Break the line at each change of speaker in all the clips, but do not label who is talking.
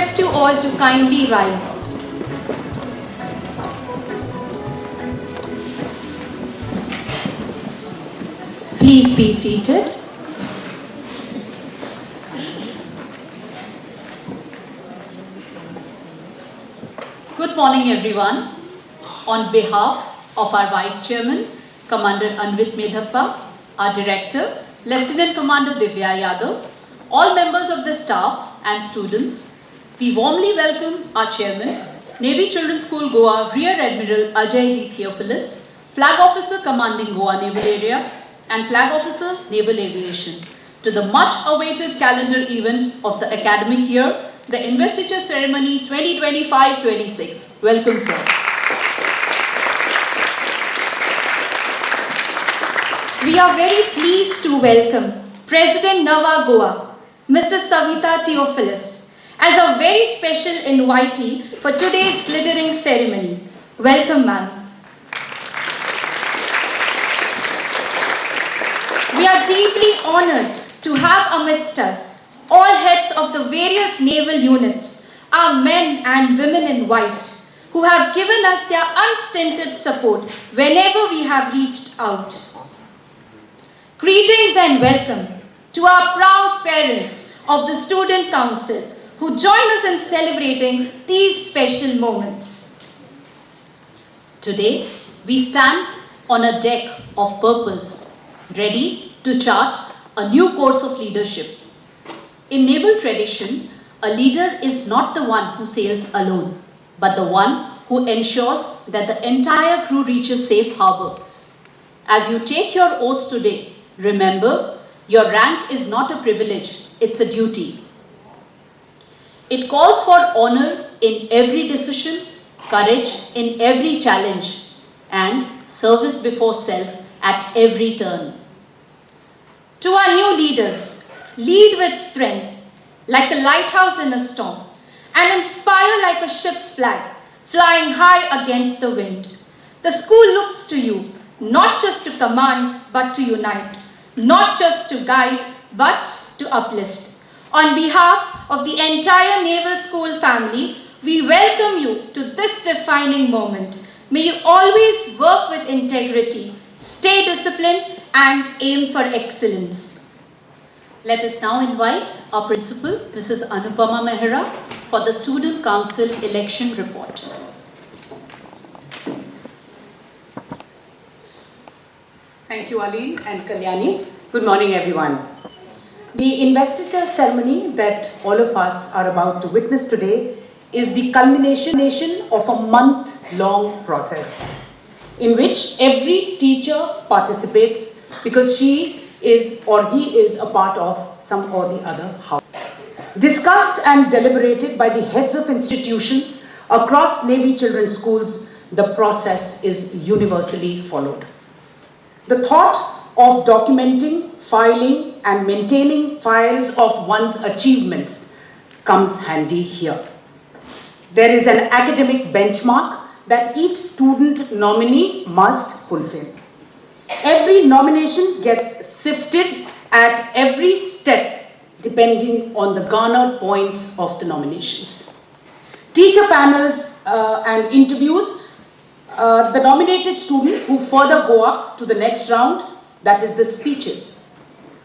request you all to kindly rise. Please be seated.
Good morning, everyone. On behalf of our Vice Chairman, Commander Anvit Medhappa, our Director, Lieutenant Commander Divya Yadav, all members of the staff and students, we warmly welcome our Chairman, Navy Children's School Goa Rear Admiral Ajay D. Theophilus, Flag Officer Commanding Goa Naval Area, and Flag Officer Naval Aviation, to the much-awaited calendar event of the academic year, the Investiture Ceremony 2025-26. Welcome, sir.
We are very pleased to welcome President Nava Goa, Mrs. Savita Theophilus, as a very special invitee for today's glittering ceremony. Welcome, ma'am. We are deeply honored to have amidst us all heads of the various naval units, our men and women in white, who have given us their unstinted support whenever we have reached out. Greetings and welcome to our proud parents of the Student Council who join us in celebrating these special moments.
Today, we stand on a deck of purpose, ready to chart a new course of leadership. In naval tradition, a leader is not the one who sails alone, but the one who ensures that the entire crew reaches safe harbor. As you take your oath today, remember, your rank is not a privilege, it's a duty. It calls for honor in every decision, courage in every challenge, and service before self at every turn.
To our new leaders, lead with strength, like a lighthouse in a storm, and inspire like a ship's flag, flying high against the wind. The school looks to you, not just to command, but to unite, not just to guide, but to uplift. On behalf of the entire Naval School family, we welcome you to this defining moment. May you always work with integrity, stay disciplined, and aim for excellence.
Let us now invite our principal, Mrs. Anupama Mehra, for the Student Council election report.
Thank you, Aleen and Kalyani. Good morning, everyone. The investiture ceremony that all of us are about to witness today is the culmination of a month-long process in which every teacher participates because she is or he is a part of some or the other house. Discussed and deliberated by the heads of institutions across Navy children's schools, the process is universally followed. The thought of documenting, filing, and maintaining files of one's achievements comes handy here. There is an academic benchmark that each student nominee must fulfill. Every nomination gets sifted at every step depending on the garnered points of the nominations. Teacher panels and interviews the nominated students who further go up to the next round, that is the speeches.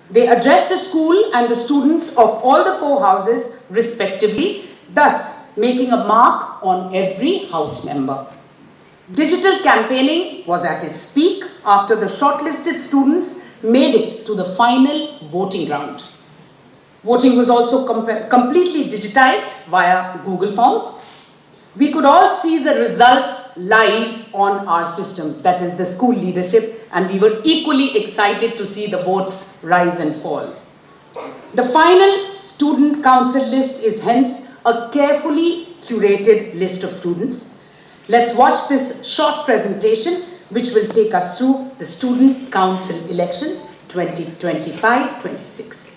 They address the school and the students of all the four houses respectively, thus making a mark on every house member. Digital campaigning was at its peak after the shortlisted students made it to the final voting round. Voting was also completely digitized via Google Forms. We could all see the results live on our systems, that is the school leadership, and we were equally excited to see the votes rise and fall. The final student council list is hence a carefully curated list of students. Let's watch this short presentation which will take us through the Student Council elections 2025-26.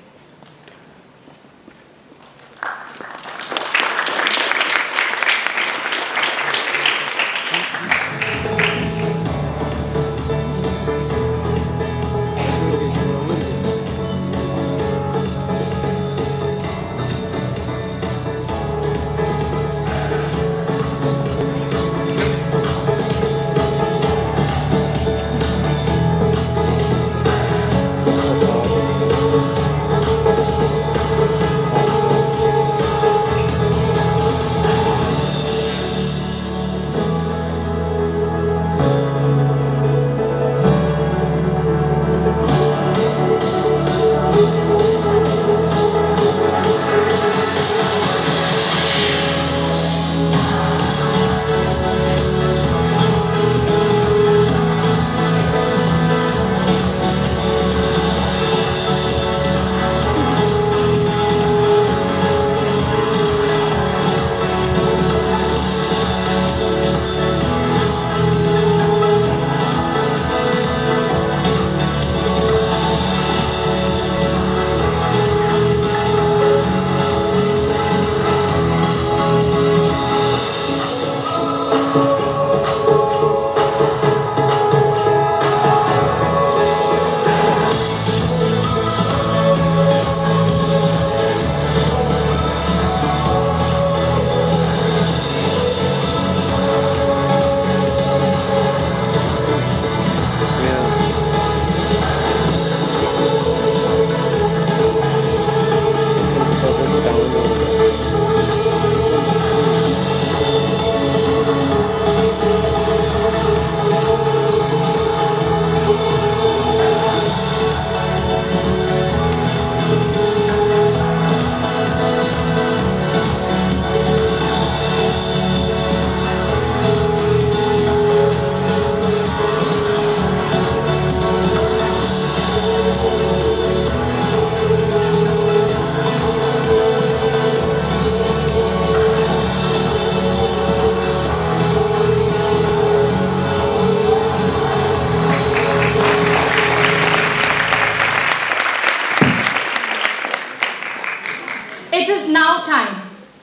it is now time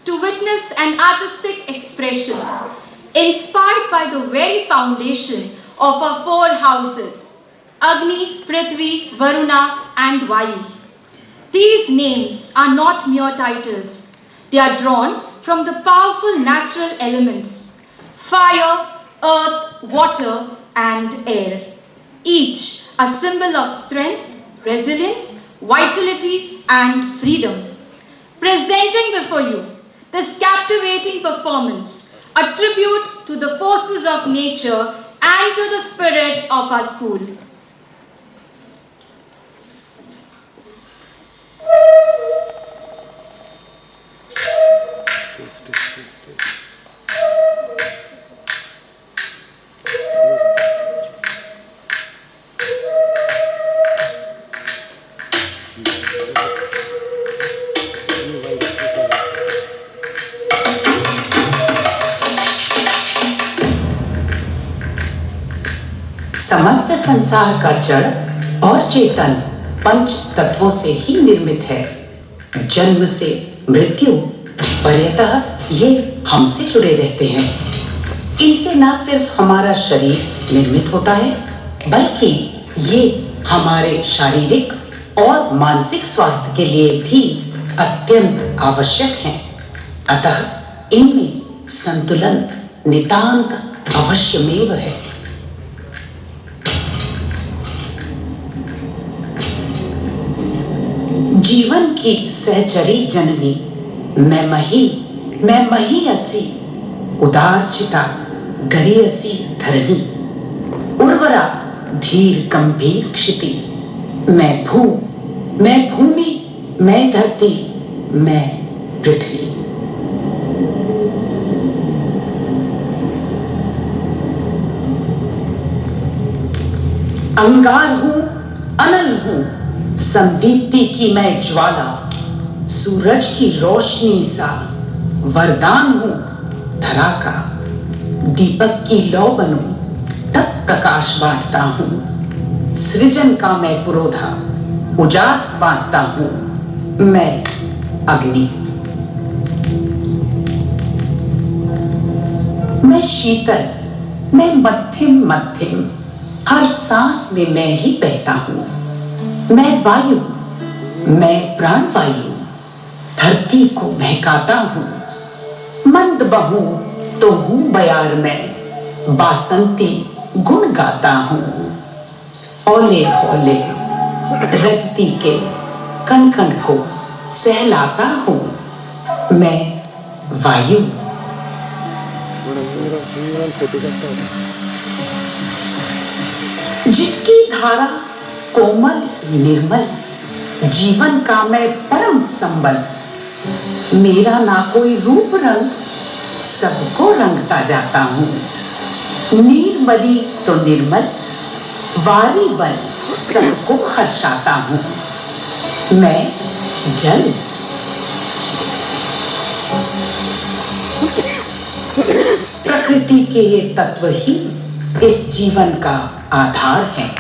to witness an artistic expression inspired by the very foundation of our four houses, Agni, Prithvi, Varuna and Vayu. These names are not mere titles. They are drawn from the powerful natural elements, fire, earth, water and air, each a symbol of strength, resilience, vitality and freedom. Presenting before you this captivating performance, a tribute to the forces of nature and to the spirit of our school.
समस्त संसार का जड़ और चेतन पंच तत्वों से ही निर्मित है। जन्म से मृत्यु पर्यतः ये हमसे जुड़े रहते हैं। इनसे न सिर्फ हमारा शरीर निर्मित होता है, बल्कि ये हमारे शारीरिक और मानसिक स्वास्थ्य के लिए भी अत्यंत आवश्यक हैं। अतः इनमें संतुलन नितांत अवश्यमेव है। जीवन की सहचरी जननी मैं मही असी उदारचिता गरियसी धरणी उर्वरा धीर गंभीर क्षिति मैं भूमि मैं धरती मैं पृथ्वी। अंगार हूं अनल हूं संदीप्ति की मैं ज्वाला सूरज की रोशनी सा वरदान हूं धरा का दीपक की लौ बनूं तब प्रकाश बांटता हूं सृजन का मैं पुरोधा उजास बांटता हूं मैं अग्नि। मैं शीतल मैं मध्यम हर सांस में मैं ही बहता हूं मैं वायु मैं प्राणवायु धरती को महकाता हूं मंद बहूं तो हूं बयार में बासंती गुण गाता हूं ओले ओले रजती के कण कण को सहलाता हूं मैं वायु। जिसकी धारा कोमल निर्मल जीवन का मैं परम संबल मेरा ना कोई रूप रंग सबको रंगता जाता हूं निर्मली तो निर्मल वारी बन सबको हर्षाता हूं मैं जल। प्रकृति के ये तत्व ही इस जीवन का आधार है।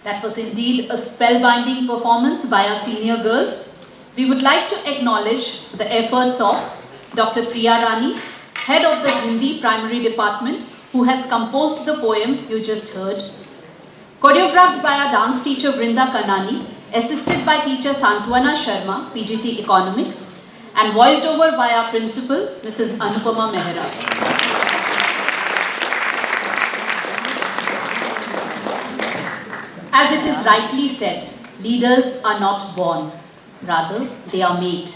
That was indeed a spellbinding performance by our senior girls. We would like to acknowledge the efforts of Dr. Priya Rani, head of the Hindi Primary Department, who has composed the poem you just heard. Choreographed by our dance teacher Vrinda Kanani, assisted by teacher Santwana Sharma, PGT Economics, and voiced over by our principal, Mrs. Anupama Mehra. As it is rightly said, leaders are not born, rather they are made.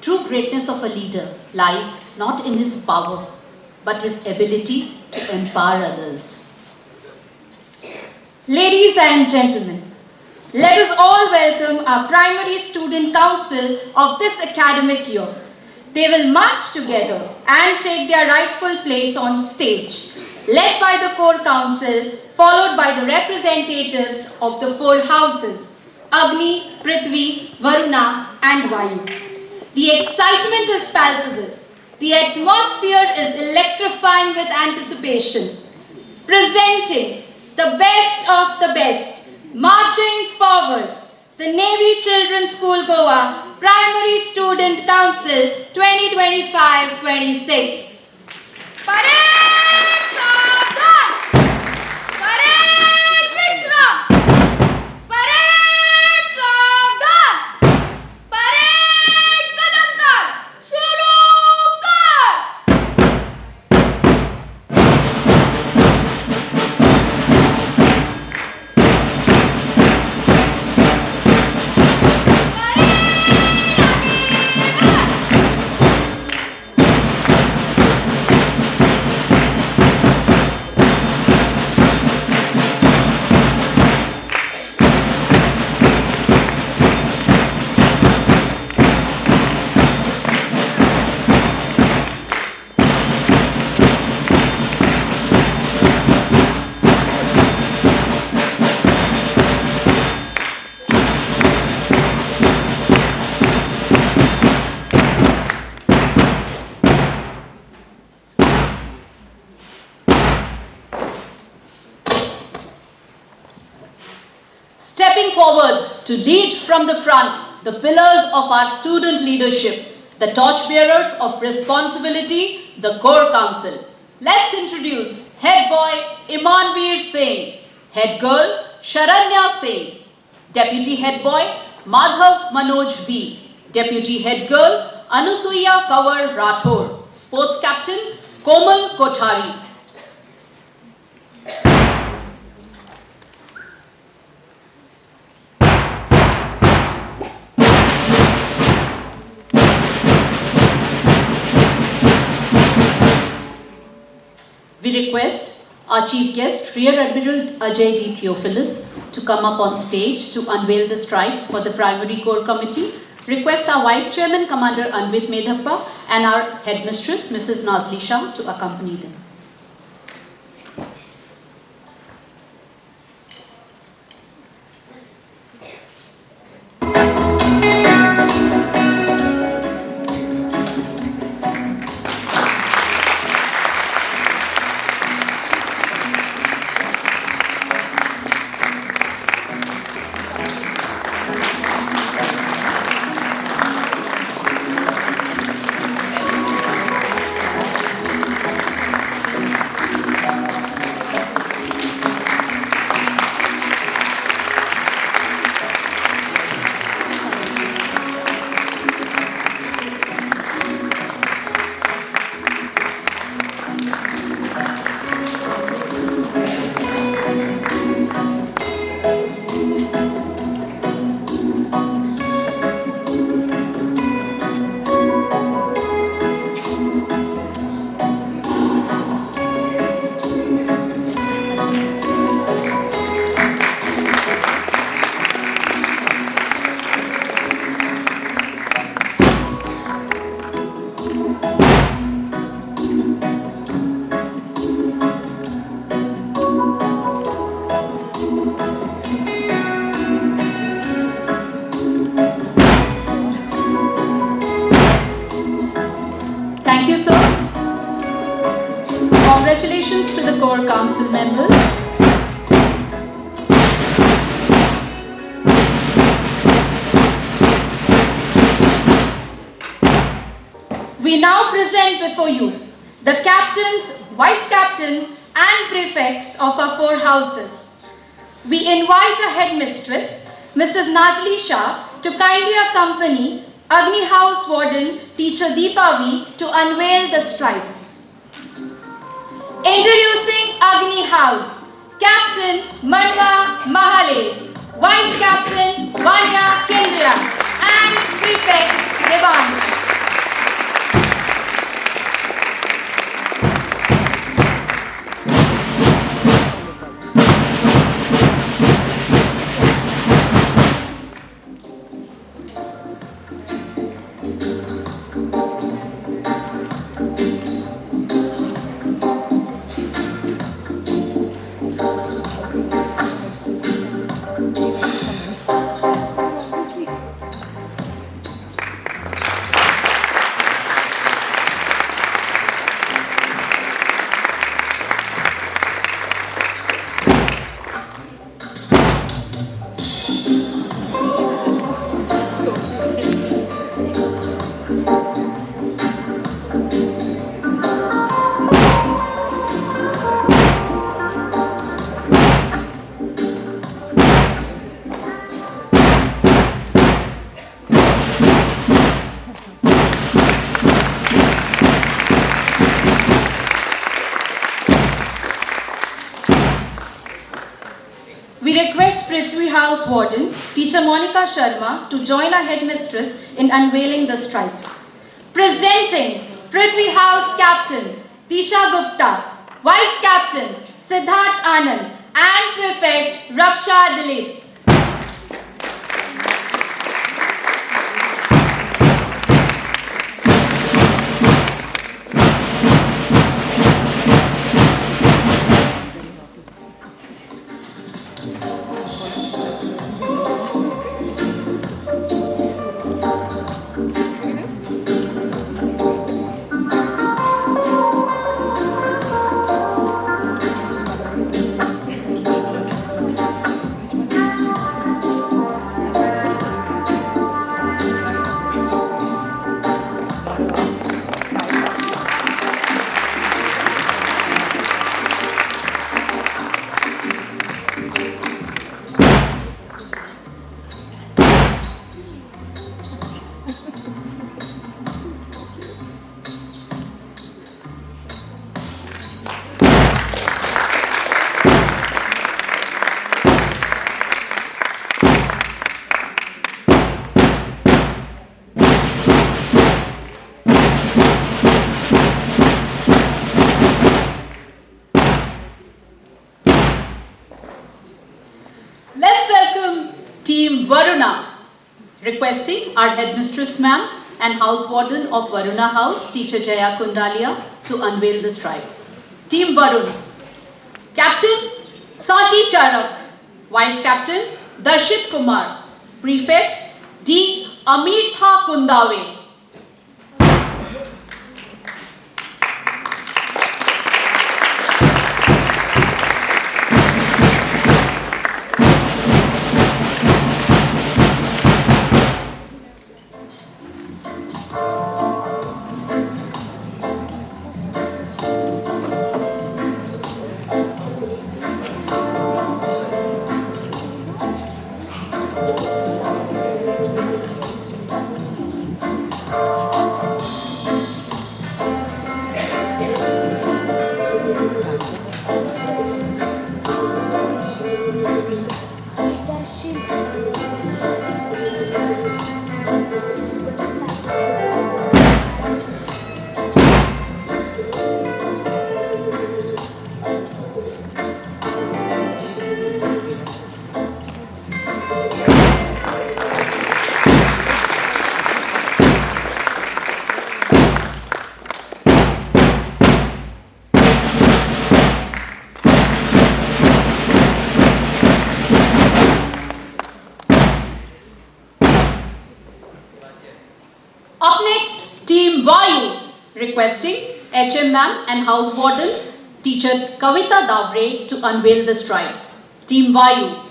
True greatness of a leader lies not in his power, but his ability to empower others.
Ladies and gentlemen, let us all welcome our Primary Student Council of this academic year. They will march together and take their rightful place on stage, led by the core council, followed by the representatives of the four houses, Agni, Prithvi, Varuna and Vayu. The excitement is palpable. The atmosphere is electric electrifying with anticipation. Presenting the best of the best, marching forward, the Navy Children's School Goa Primary Student Council 2025-26. Parade Saavdhan! Parade Vishram! Parade Saavdhan! Parade Kadamtar! Shuru kar!
Stepping forward to lead from the front, the pillars of our student leadership, the torchbearers of responsibility, the Core Council. Let's introduce Head Boy Imanveer Singh, Head Girl Sharanya Singh, Deputy Head Boy Madhav Manoj V, Deputy Head Girl Anusuya Kawar Rathore, Sports Captain Komal Kothari. We request our Chief Guest, Rear Admiral Ajay D. Theophilus, to come up on stage to unveil the stripes for the Primary Core Committee. Request our Vice Chairman, Commander Anvit Medhappa, and our Headmistress, Mrs. Nazli Shah, to accompany them. Thank you, sir. Congratulations to the Core Council members.
We now present before you the captains, vice captains and prefects of our 4 houses. We invite our headmistress, Mrs. Nazli Shah, to kindly accompany Agni House Warden Teacher Deepa V to unveil the stripes. Introducing Agni House, Captain Manva Mahale, Vice Captain Vanya Kendriya and Prefect Devansh. House Warden, Teacher Monica Sharma, to join our headmistress in unveiling the stripes. Presenting Prithvi House Captain Tisha Gupta, Vice Captain Siddharth Anand, and Prefect Raksha Dilip.
Let's welcome Team Varuna. Requesting our headmistress ma'am and house warden of Varuna House, Teacher Jaya Kundalia, to unveil the stripes. Team Varun. Captain Sachi Charak. Vice Captain Darshit Kumar. Prefect D. Amirtha Kundave. Up next, Team Vayu, requesting HM Ma'am and House Warden, Teacher Kavita Davre, to unveil the stripes. Team Vayu.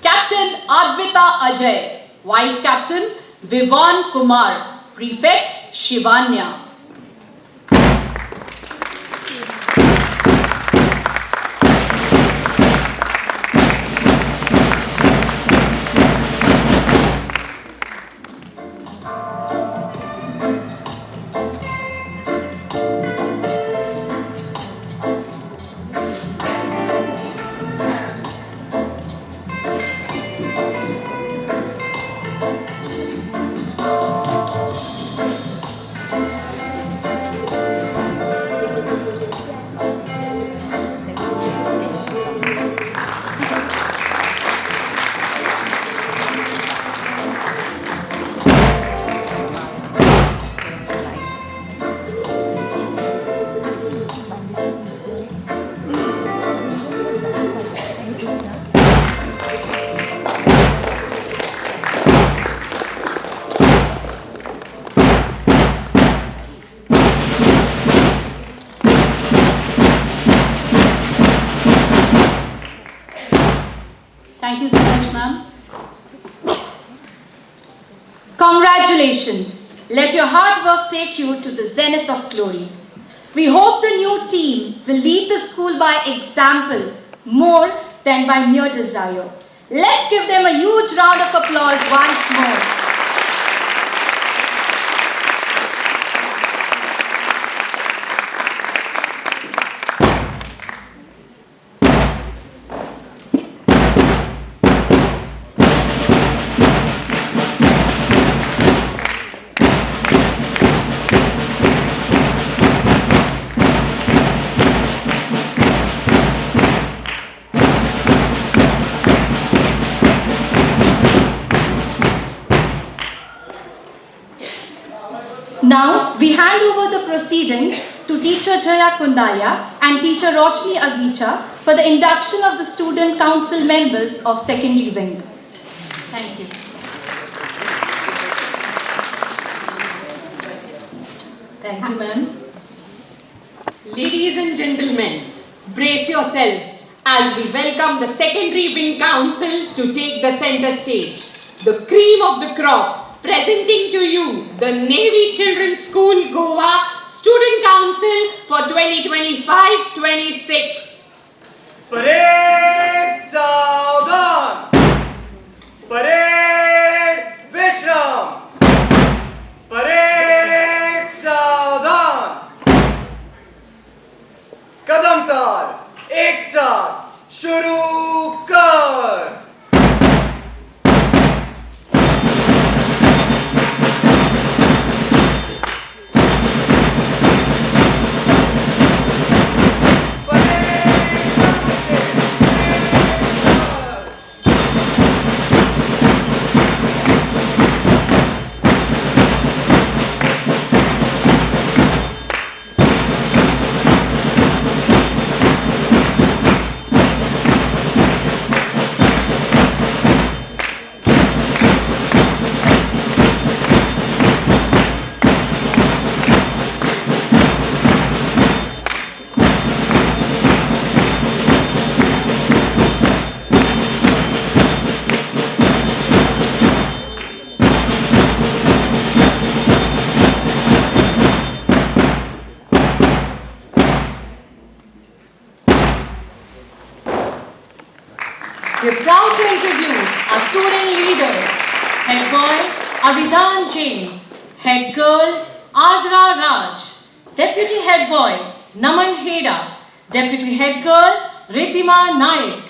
Captain Advita Ajay, Vice Captain Vivan Kumar, Prefect Shivanya. Thank you so much, ma'am.
Congratulations. Let your hard work take you to the zenith of glory. We hope the new team will lead the school by example more than by mere desire. Let's give them a huge round of applause once more. proceedings to teacher Jaya Kundaya and teacher Roshni Agicha for the induction of the student council members of secondary wing.
Thank you.
Thank you, ma'am. Ladies and gentlemen, brace yourselves as we welcome the Secondary Wing Council to take the center stage. The cream of the crop, presenting to you the Navy Children's School Goa Student Council for 2025-26.
Parade Saudhan! Parade Vishram! Parade Saudhan! Kadam Tal, ek saath, shuru kar!
We're proud to introduce our student leaders, Head Boy Avidan James, Head Girl Ardra Raj, Deputy Head Boy Naman Heda, Deputy Head Girl Riddhima Naik.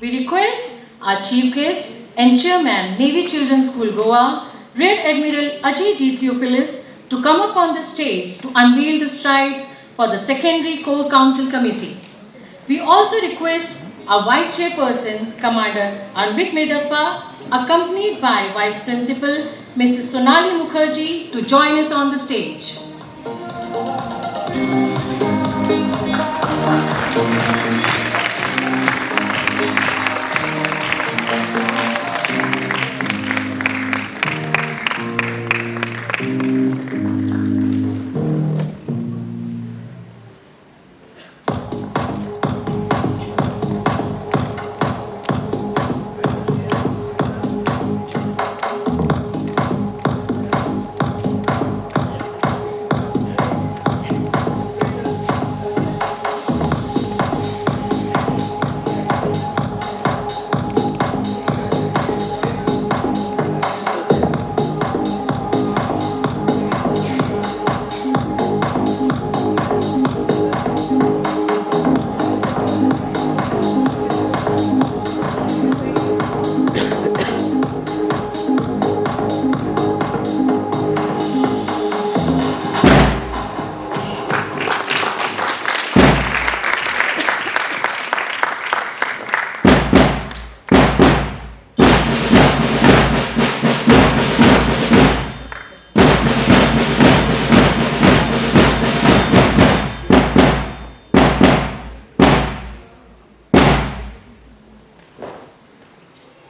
We request our Chief Guest and Chairman, Navy Children's School Goa, Rear Admiral Ajay D. Theophilus, to come up on the stage to unveil the strides for the Secondary Core Council Committee. We also request our Vice Chairperson, Commander Anvik Medappa, accompanied by Vice Principal Mrs. Sonali Mukherjee, to join us on the stage.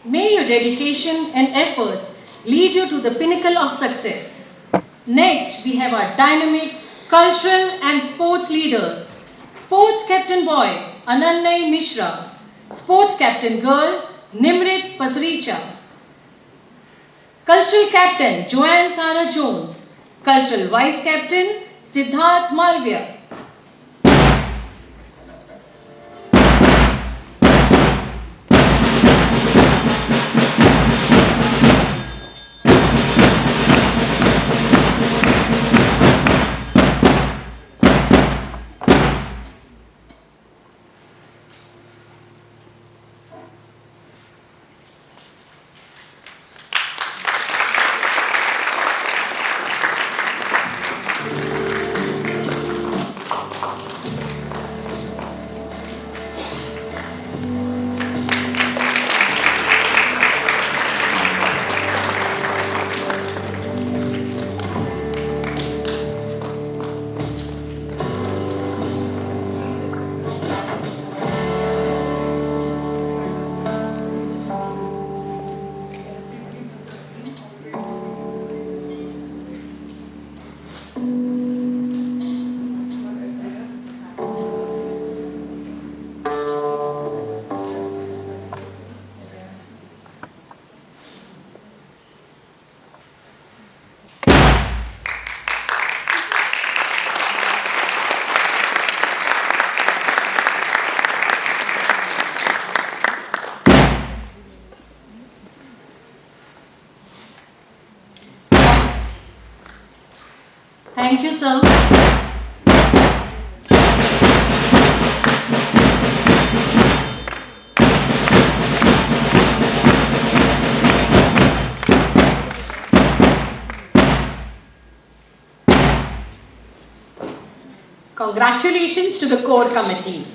May your dedication and efforts lead you to the pinnacle of success. Next, we have our dynamic cultural and sports leaders. Sports Captain Boy, Ananay Mishra. Sports Captain Girl, Nimrit Pasricha. Cultural Captain, Joanne Sarah Jones. Cultural Vice Captain, Siddharth Malvia. Thank you, sir.
Congratulations to the core committee.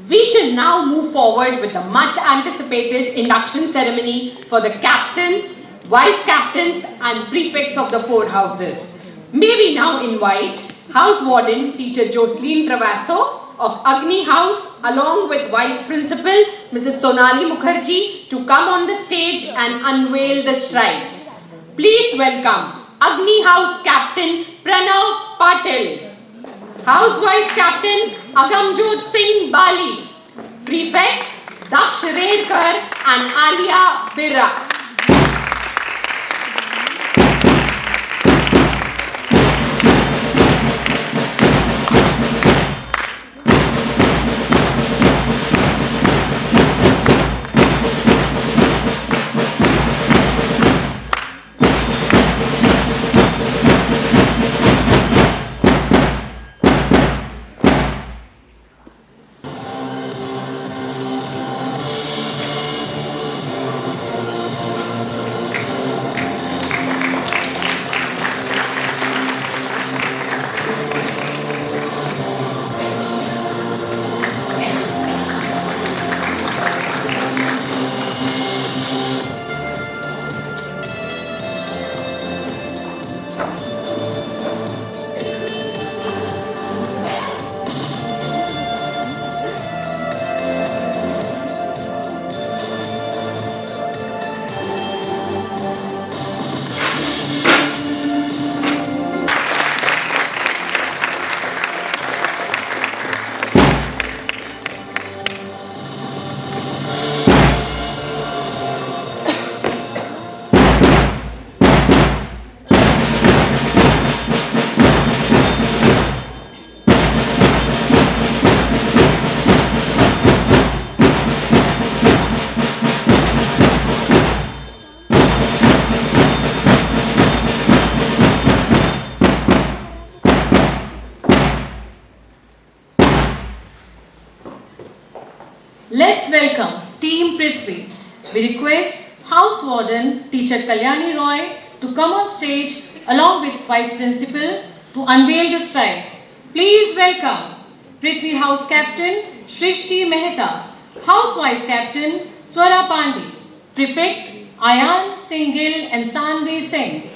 We shall now move forward with the much anticipated induction ceremony for the captains, vice captains and prefects of the 4 houses. May we now invite House Warden Teacher Jocelyn Travasso of Agni House along with Vice Principal Mrs. Sonali Mukherjee to come on the stage and unveil the stripes. Please welcome Agni House Captain Pranav Patil, House Vice Captain Agamjot Singh Bali, Prefects Daksh Redkar and Alia Bira.
Let's welcome Team Prithvi. We request House Warden Teacher Kalyani Roy to come on stage along with Vice Principal to unveil the stripes. Please welcome Prithvi House Captain Shrishti Mehta, House Vice Captain Swara Pandey, Prefects Ayan Singhil and Sanvi Singh.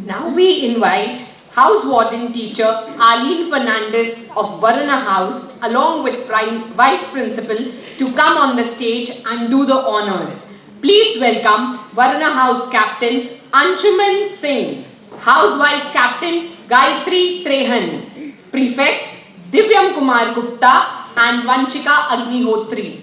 Now we invite House Warden Teacher Arlene Fernandez of Varuna House along with Vice Principal to come on the stage and do the honors. Please welcome Varuna House Captain Anshuman Singh. House Vice Captain Gayatri Trehan. Prefects Divyam Kumar Gupta and Vanchika Agnihotri.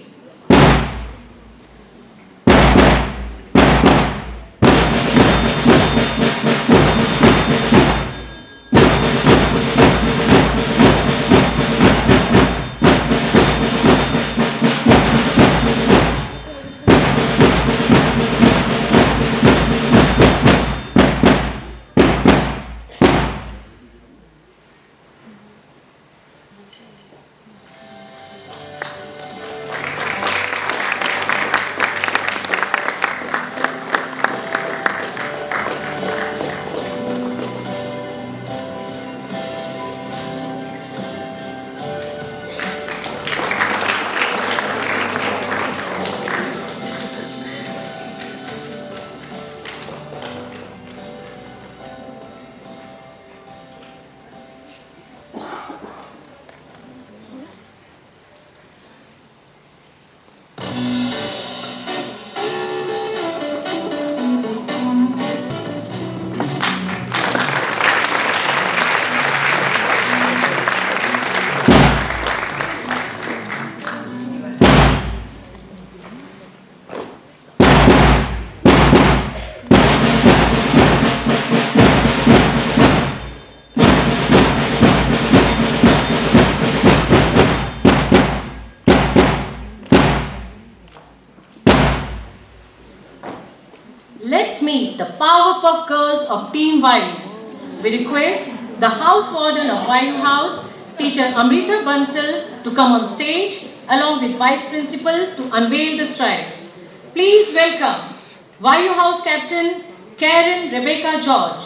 Let's meet the Powerpuff Girls of Team Vayu. We request the House Warden of Vayu House, Teacher Amrita Bansal, to come on stage along with Vice Principal to unveil the stripes. Please welcome Vayu House Captain Karen Rebecca George,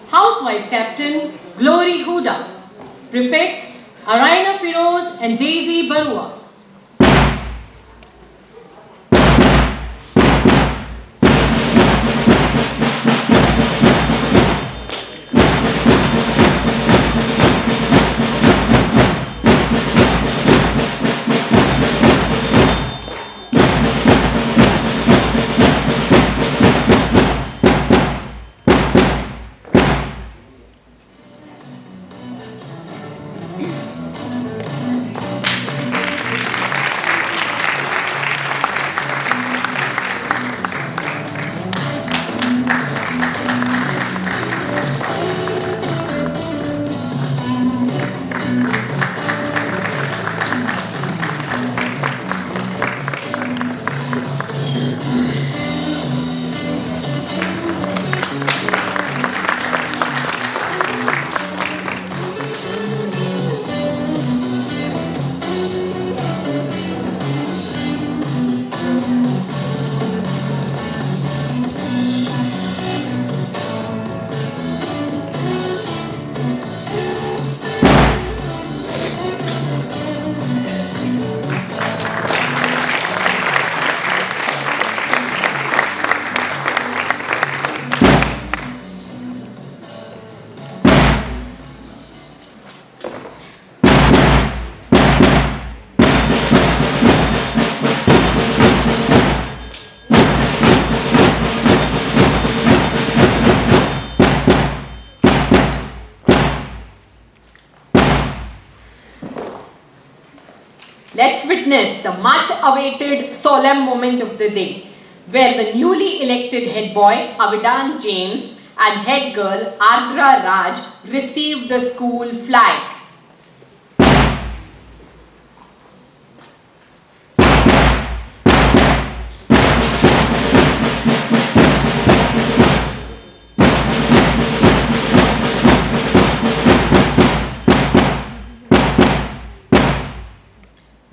House Vice Captain Glory Huda, Prefects Araina Firoz and Daisy Barua.
Let's witness the much awaited solemn moment of the day, where the newly elected head boy Avidan James and head girl Ardra Raj receive the school flag.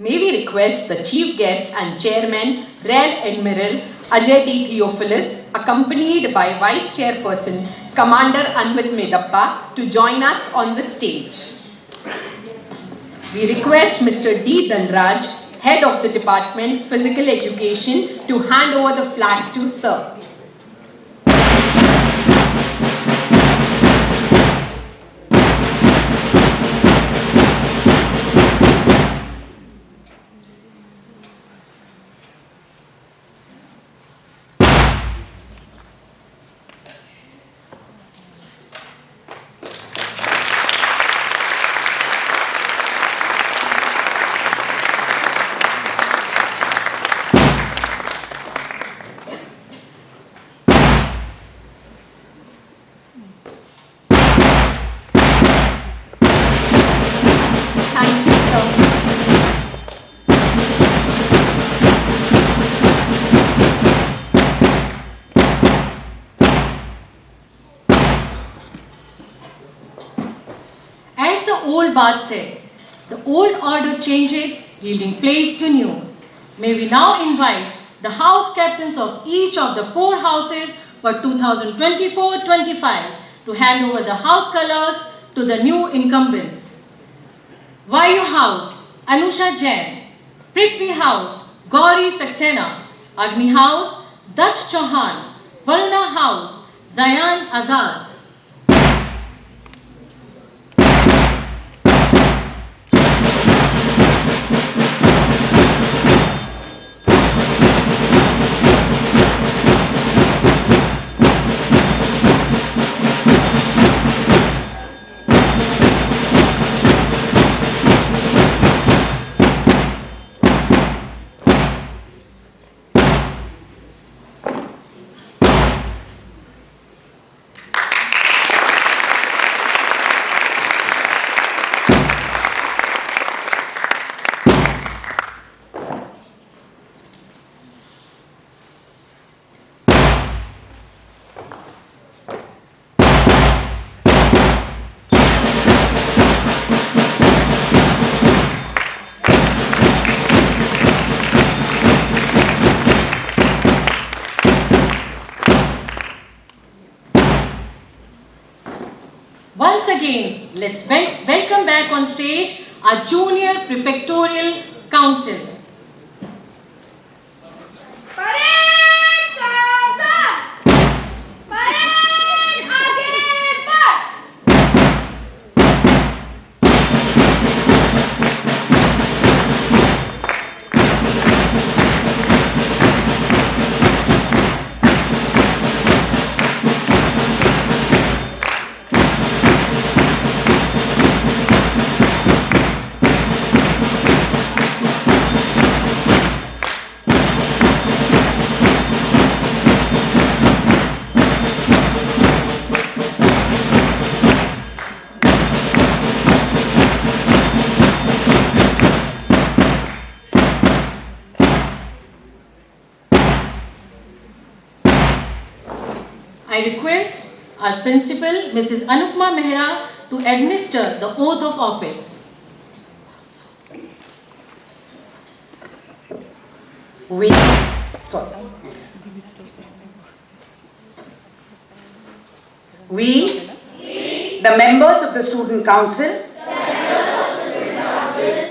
May we request the Chief Guest and Chairman, Rear Admiral Ajay D. Theophilus, accompanied by Vice Chairperson, Commander Anvit Medappa, to join us on the stage. We request Mr. D. Dhanraj, Head of the Department, Physical Education, to hand over the flag to Sir.
the old bard said, the old order changeth, yielding place to new. May we now invite the house captains of each of the 4 houses for 2024-25 to hand over the house colors to the new incumbents. Vayu House, Anusha Jain. Prithvi House, Gauri Saxena. Agni House, Daksh Chauhan. Varuna House, Zayan Azad. Once again, let's welcome back on stage our Junior Prefectorial Council.
Parade सावधान parade आगे बढ़
I request our principal, Mrs. Anupma Mehra, to administer the oath of office.
We, sorry. We, the members of the Student Council,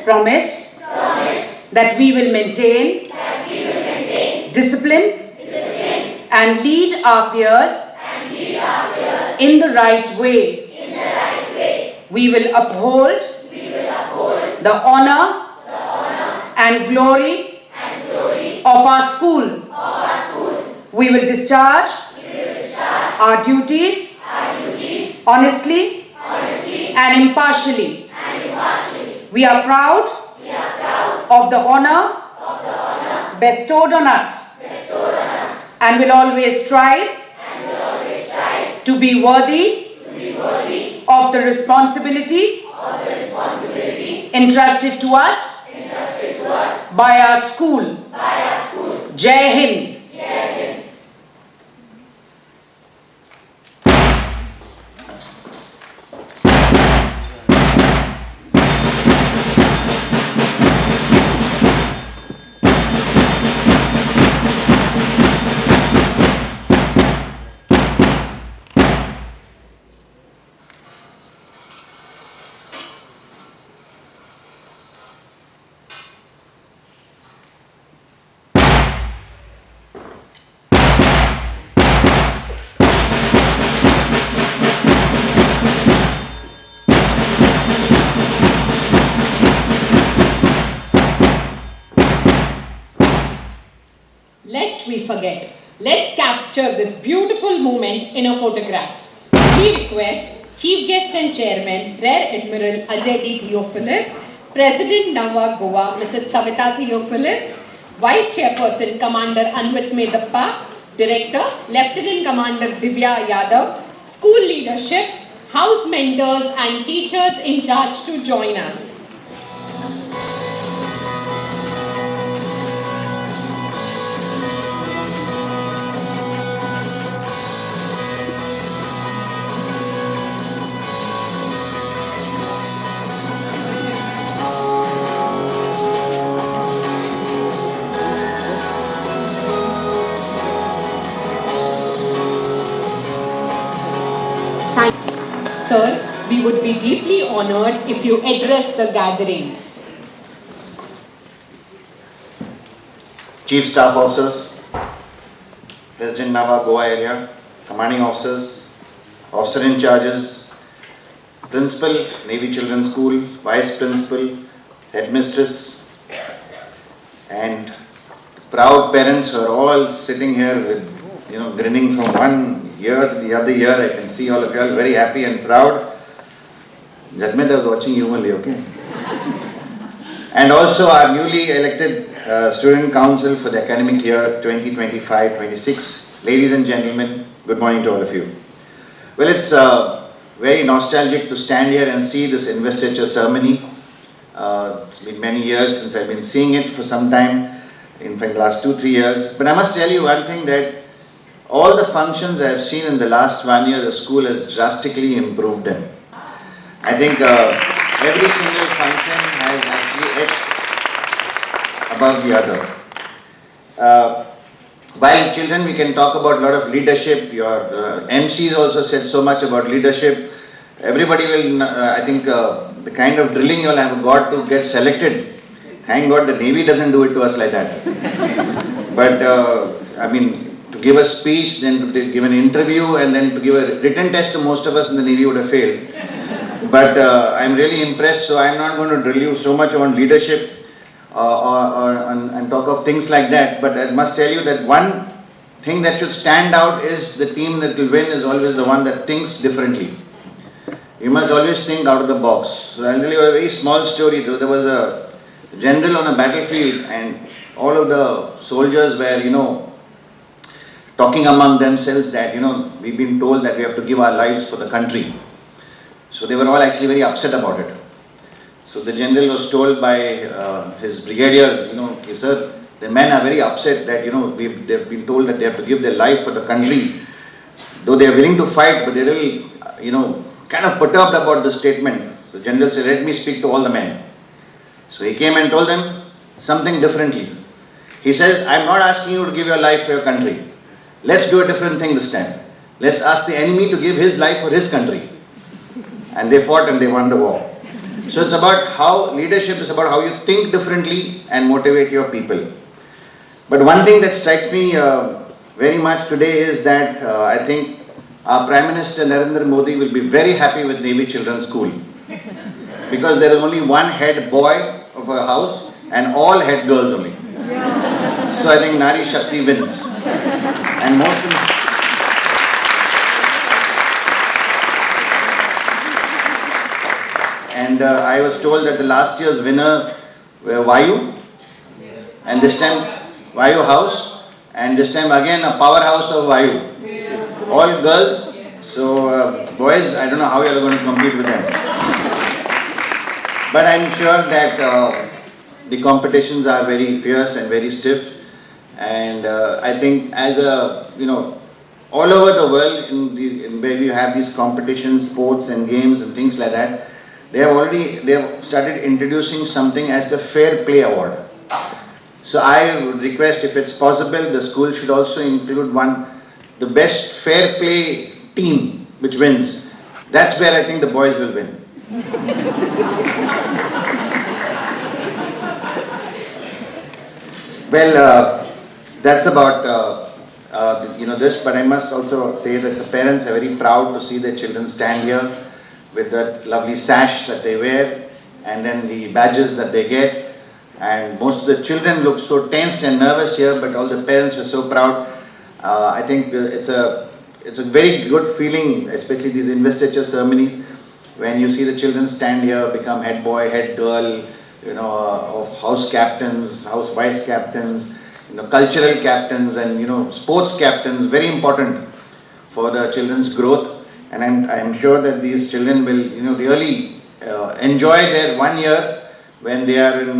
promise that we will maintain discipline and lead our peers in the right way. We will uphold the honor and glory of our school. We will discharge our duties honestly and impartially. We are proud of the honor bestowed on us and will always strive to be worthy of the responsibility entrusted to us by our school. Jai Hind.
Lest we forget, let's capture this beautiful moment in a photograph. We request Chief Guest and Chairman, Rear Admiral Ajay D. Theophilus, President Nava Goa, Mrs. Savita Theophilus, Vice Chairperson Commander Anvit Medappa, Director Lieutenant Commander Divya Yadav, school leaderships, house mentors and teachers in charge to join us. deeply honored if you address the gathering.
Chief Staff Officers, President Nava Goa Area, Commanding Officers, Officer in Charges, Principal, Navy Children's School, Vice Principal, Headmistress, and proud parents who are all sitting here with, grinning from one year to the other year. I can see all of you all very happy and proud. Jagmeet, I was watching you only, okay? And also our newly elected Student Council for the academic year 2025-26. Ladies and gentlemen, good morning to all of you. Well, it's very nostalgic to stand here and see this investiture ceremony. It's been many years since I've been seeing it for some time, in fact last 2-3 years. But I must tell you one thing, that all the functions I've seen in the last 1 year, the school has drastically improved them. I think every single function has actually edged above the other. While children, we can talk about a lot of leadership. Your MCs also said so much about leadership. Everybody will, I think, the kind of drilling you'll have got to get selected. Thank God the Navy doesn't do it to us like that. But, I mean, to give a speech, then to give an interview, and then to give a written test to most of us in the Navy would have failed. But I'm really impressed, so I'm not going to drill you so much on leadership and talk of things like that. But I must tell you that one thing that should stand out is the team that will win is always the one that thinks differently. You must always think out of the box. So I'll tell you a very small story. There was a general on a battlefield, and all of the soldiers were, talking among themselves that, we've been told that we have to give our lives for the country. So they were all actually very upset about it. So the general was told by his brigadier, sir, the men are very upset that, they've been told that they have to give their life for the country. Though they are willing to fight, but they're really, kind of perturbed about the statement. The general said, let me speak to all the men. So he came and told them something differently. He says, I'm not asking you to give your life for your country. Let's do a different thing this time. Let's ask the enemy to give his life for his country. And they fought and they won the war. So it's about how leadership is about how you think differently and motivate your people. But one thing that strikes me very much today is that I think our Prime Minister Narendra Modi will be very happy with Navy Children's School. Because there is only one head boy of a house and all head girls only. So I think Nari Shakti wins. And most of And I was told that the last year's winner were Vayu, and this time Vayu House, and this time again a powerhouse of Vayu. All girls, so boys, I don't know how you are going to compete with them. But I'm sure that the competitions are very fierce and very stiff, and I think as a, all over the world where you have these competitions, sports and games and things like that, they have started introducing something as the Fair Play Award. So I would request, if it's possible, the school should also include the best fair play team which wins. That's where I think the boys will win. Well, that's about this, but I must also say that the parents are very proud to see their children stand here with that lovely sash that they wear, and then the badges that they get. And most of the children look so tensed and nervous here, but all the parents were so proud. I think it's a very good feeling, especially these investiture ceremonies, when you see the children stand here, become head boy, head girl, of house captains, house vice captains, cultural captains, and sports captains. Very important for the children's growth. And I'm sure that these children will, really enjoy their 1 year when they are in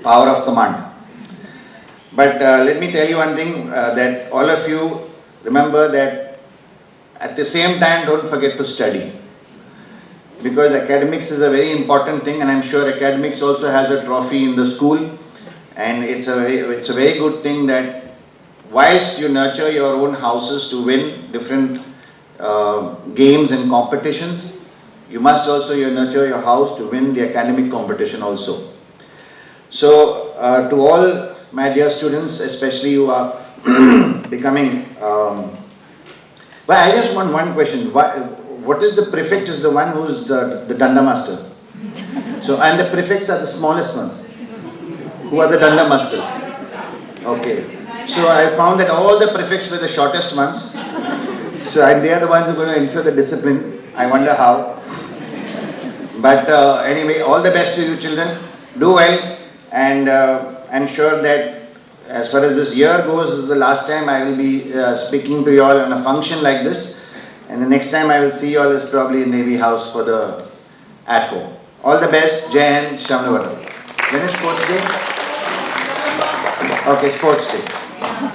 power of command. But let me tell you one thing, that all of you remember that at the same time, don't forget to study. Because academics is a very important thing, and I'm sure academics also has a trophy in the school. And it's a very good thing that whilst you nurture your own houses to win different games and competitions, you must also nurture your house to win the academic competition also. So, to all my dear students, especially who are becoming, well, I just want one question. What is the prefect? Is the one who's the danda master? So, and the prefects are the smallest ones. Who are the danda masters? Okay. So, I found that all the prefects were the shortest ones. So, and they are the ones who are going to ensure the discipline. I wonder how. But anyway, all the best to you children. Do well. And I'm sure that as far as this year goes, this is the last time I will be speaking to you all on a function like this. And the next time I will see you all is probably in Navy House for the at home. All the best. Jai Hind, Shamnavara. When is sports day? Okay, sports day.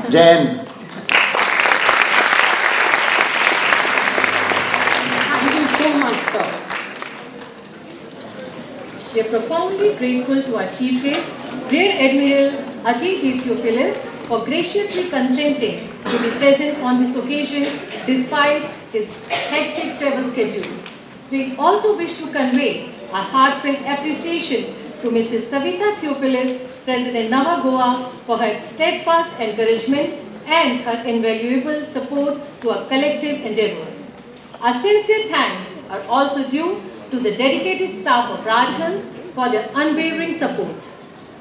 Jai Hind.
Thank you so much, sir.
We are profoundly grateful to our Chief Guest, Rear Admiral Ajay Theophilus, for graciously consenting to be present on this occasion despite his hectic travel schedule. We also wish to convey our heartfelt appreciation to Mrs. Savita Theophilus, President Nava Goa, for her steadfast encouragement and her invaluable support to our collective endeavors. Our sincere thanks are also due to the dedicated staff of Rajhans for their unwavering support.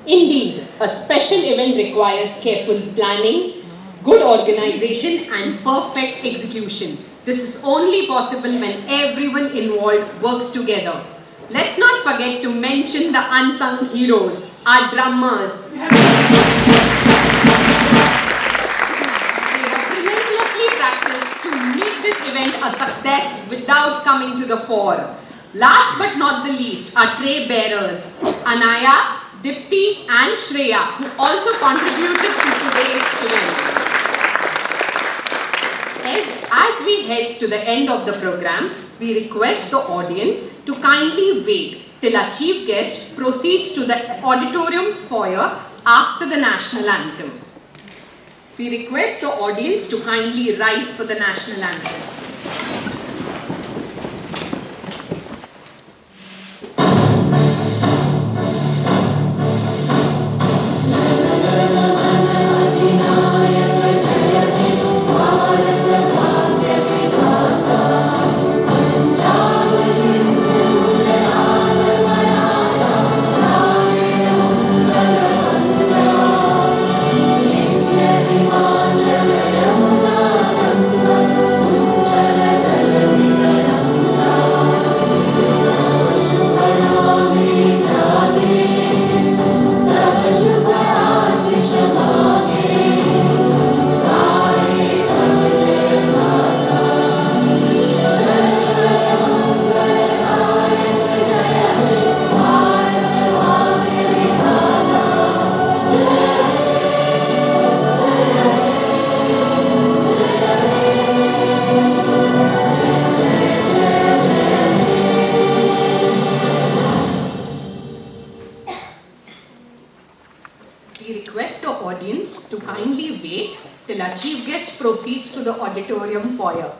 Indeed, a special event requires careful planning, good organization and perfect execution. This is only possible when everyone involved works together. Let's not forget to mention the unsung heroes, our drummers. They have relentlessly practiced to make this event a success without coming to the fore. Last but not the least, our tray bearers, Anaya, Dipti and Shreya, who also contributed to today's event. As we head to the end of the program, we request the audience to kindly wait till our chief guest proceeds to the auditorium foyer after the national anthem. We request the audience to kindly rise for the national anthem. We request the audience to kindly wait till our chief guest proceeds to the auditorium foyer.